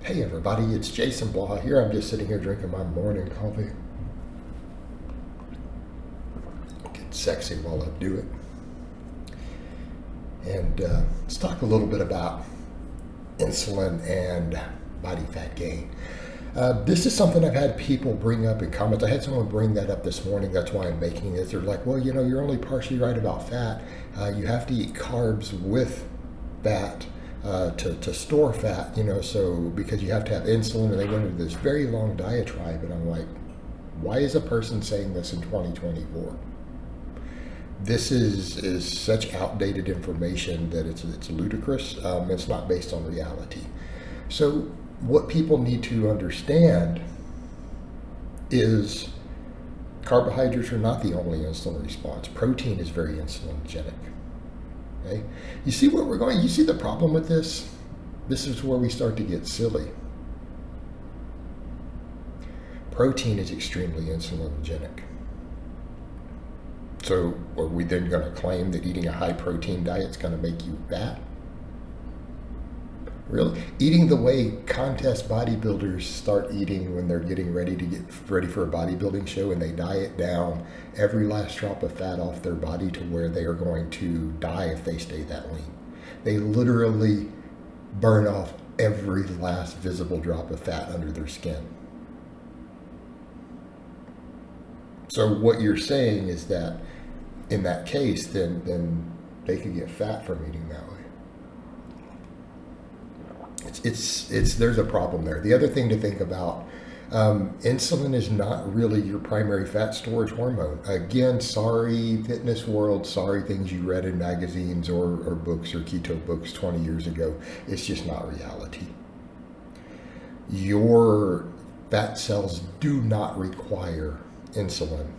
Hey everybody, it's Jason Blaha here. I'm just sitting here drinking my morning coffee. Get sexy while I do it. And let's talk a little bit about insulin and body fat gain. This is something I've had people bring up in comments. I had someone bring that up this morning. That's why I'm making this. They're like, well, you're only partially right about fat. You have to eat carbs with fat. To store fat, so because you have to have insulin, and they went into this very long diatribe, and I'm like, why is a person saying this in 2024? This is such outdated information that it's ludicrous. It's not based on reality. So what people need to understand is carbohydrates are not the only insulin response. Protein is very insulinogenic. Okay. You see where we're going? You see the problem with this? This is where we start to get silly. Protein is extremely insulinogenic. So are we then going to claim that eating a high protein diet is going to make you fat? Really? Eating the way contest bodybuilders start eating when they're getting ready to get ready for a bodybuilding show, and they diet down every last drop of fat off their body to where they are going to die if they stay that lean. They literally burn off every last visible drop of fat under their skin. So what you're saying is that in that case, then they could get fat from eating that way. There's a problem there. The other thing to think about, insulin is not really your primary fat storage hormone. Again, sorry fitness world, sorry things you read in magazines or books or keto books 20 years ago. It's just not reality. Your fat cells do not require insulin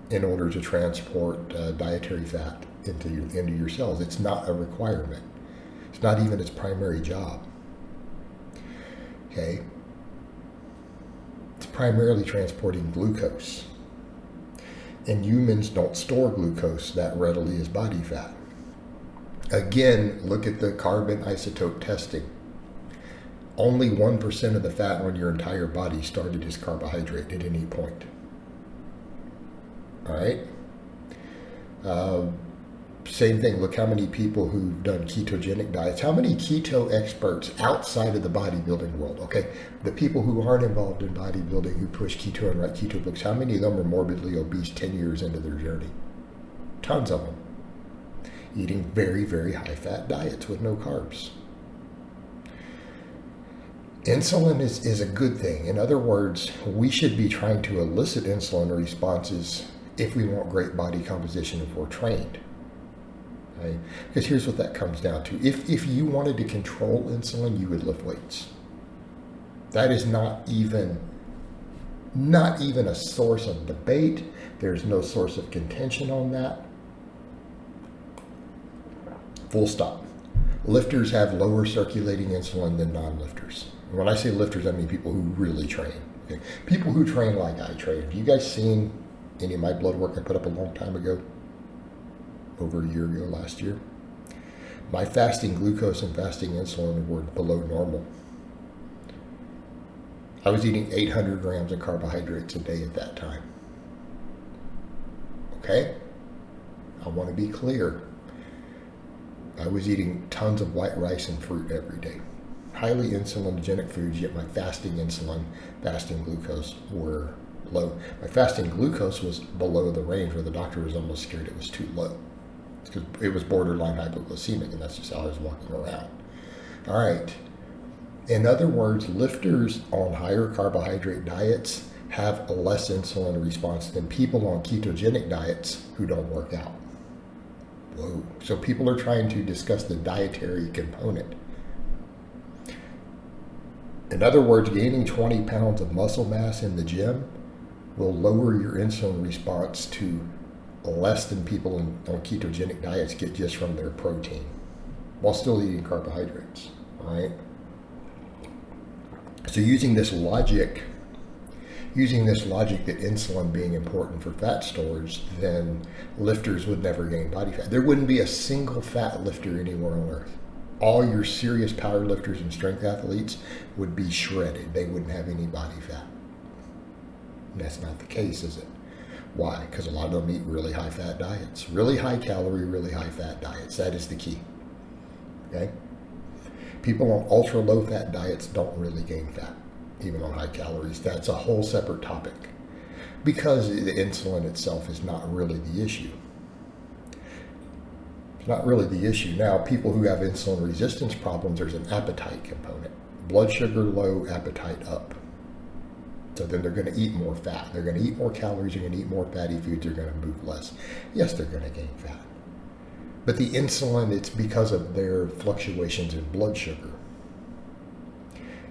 in order to transport dietary fat into your cells. It's not a requirement. It's not even its primary job. Okay? It's primarily transporting glucose. And humans don't store glucose that readily as body fat. Again, look at the carbon isotope testing. Only 1% of the fat on your entire body started as carbohydrate at any point. All right? Same thing, look how many people who've done ketogenic diets, how many keto experts outside of the bodybuilding world, okay, the people who aren't involved in bodybuilding who push keto and write keto books, how many of them are morbidly obese 10 years into their journey? Tons of them. Eating very, very high fat diets with no carbs. Insulin is a good thing. In other words, we should be trying to elicit insulin responses if we want great body composition if we're trained. Right? Because here's what that comes down to. If you wanted to control insulin, you would lift weights. That is not even a source of debate. There's no source of contention on that. Full stop. Lifters have lower circulating insulin than non-lifters. When I say lifters, I mean people who really train. Okay? People who train like I train. Have you guys seen any of my blood work I put up a long time ago? Over a year ago, last year. My fasting glucose and fasting insulin were below normal. I was eating 800 grams of carbohydrates a day at that time. Okay? I want to be clear. I was eating tons of white rice and fruit every day. Highly insulinogenic foods, yet my fasting insulin, fasting glucose were low. My fasting glucose was below the range where the doctor was almost scared it was too low. Because it was borderline hypoglycemic, and that's just how I was walking around. All right. In other words, lifters on higher carbohydrate diets have a less insulin response than people on ketogenic diets who don't work out. Whoa. So people are trying to discuss the dietary component. In other words, gaining 20 pounds of muscle mass in the gym will lower your insulin response to less than people on ketogenic diets get just from their protein while still eating carbohydrates, all right? So using this logic that insulin being important for fat storage, then lifters would never gain body fat. There wouldn't be a single fat lifter anywhere on earth. all your serious power lifters and strength athletes would be shredded. They wouldn't have any body fat. And that's not the case, is it? Why? Because a lot of them eat really high fat diets, really high calorie, really high fat diets. That is the key. Okay? People on ultra low fat diets don't really gain fat, even on high calories. That's a whole separate topic, because the insulin itself is not really the issue. It's not really the issue. Now, people who have insulin resistance problems, there's an appetite component. Blood sugar low, appetite up. So then they're going to eat more fat. They're going to eat more calories. They're going to eat more fatty foods. They're going to move less. Yes, they're going to gain fat. But the insulin, it's because of their fluctuations in blood sugar.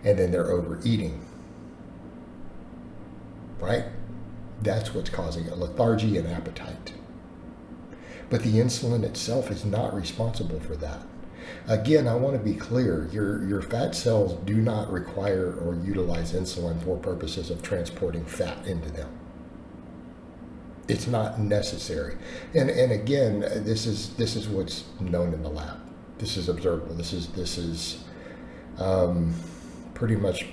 And then they're overeating. Right? That's what's causing it. Lethargy and appetite. But the insulin itself is not responsible for that. Again, I want to be clear. Your fat cells do not require or utilize insulin for purposes of transporting fat into them. It's not necessary. And again, this is what's known in the lab. This is observable. This is pretty much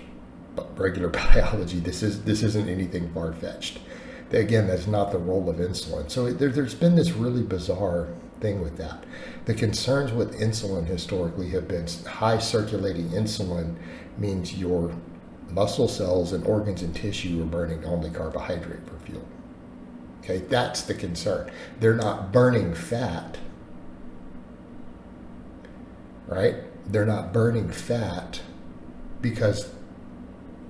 regular biology. This isn't anything far-fetched. Again, that's not the role of insulin. So there's been this really bizarre thing with that. The concerns with insulin historically have been high circulating insulin means your muscle cells and organs and tissue are burning only carbohydrate for fuel. Okay, that's the concern. They're not burning fat, right? They're not burning fat because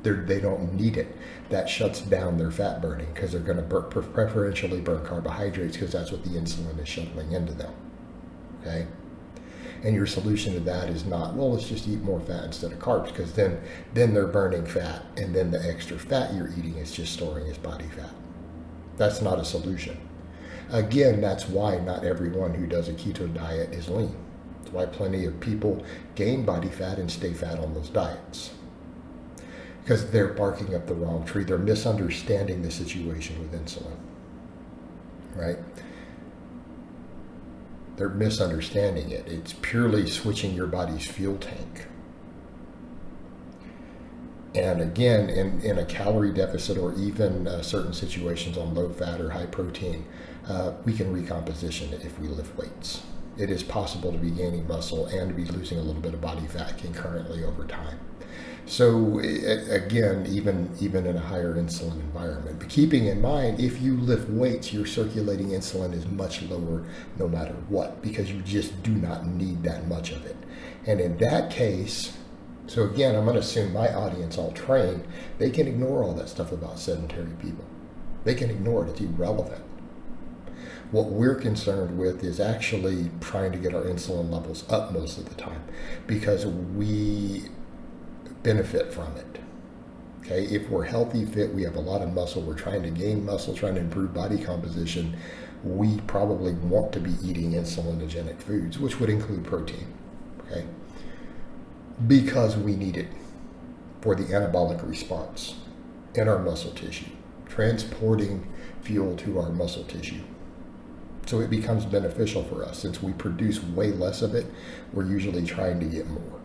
they don't need it. That shuts down their fat burning because they're going to preferentially burn carbohydrates because that's what the insulin is shuttling into them. Okay? And your solution to that is not, well, let's just eat more fat instead of carbs, because then they're burning fat, and then the extra fat you're eating is just storing as body fat. That's not a solution. Again, that's why not everyone who does a keto diet is lean. That's why plenty of people gain body fat and stay fat on those diets. Because they're barking up the wrong tree. They're misunderstanding the situation with insulin, right? They're misunderstanding it. It's purely switching your body's fuel tank. And again, in a calorie deficit or even certain situations on low fat or high protein, we can recomposition it if we lift weights. It is possible to be gaining muscle and to be losing a little bit of body fat concurrently over time. So again, even in a higher insulin environment, but keeping in mind, if you lift weights, your circulating insulin is much lower no matter what, because you just do not need that much of it. And in that case, so again, I'm going to assume my audience all trained, they can ignore all that stuff about sedentary people. They can ignore it. It's irrelevant. What we're concerned with is actually trying to get our insulin levels up most of the time, because we benefit from it. Okay, if we're healthy, fit, we have a lot of muscle, we're trying to gain muscle, trying to improve body composition, we probably want to be eating insulinogenic foods, which would include protein. Okay, because we need it for the anabolic response in our muscle tissue, transporting fuel to our muscle tissue. So it becomes beneficial for us. Since we produce way less of it, we're usually trying to get more.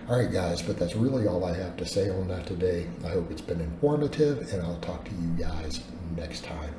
All right, guys, but that's really all I have to say on that today. I hope it's been informative, and I'll talk to you guys next time.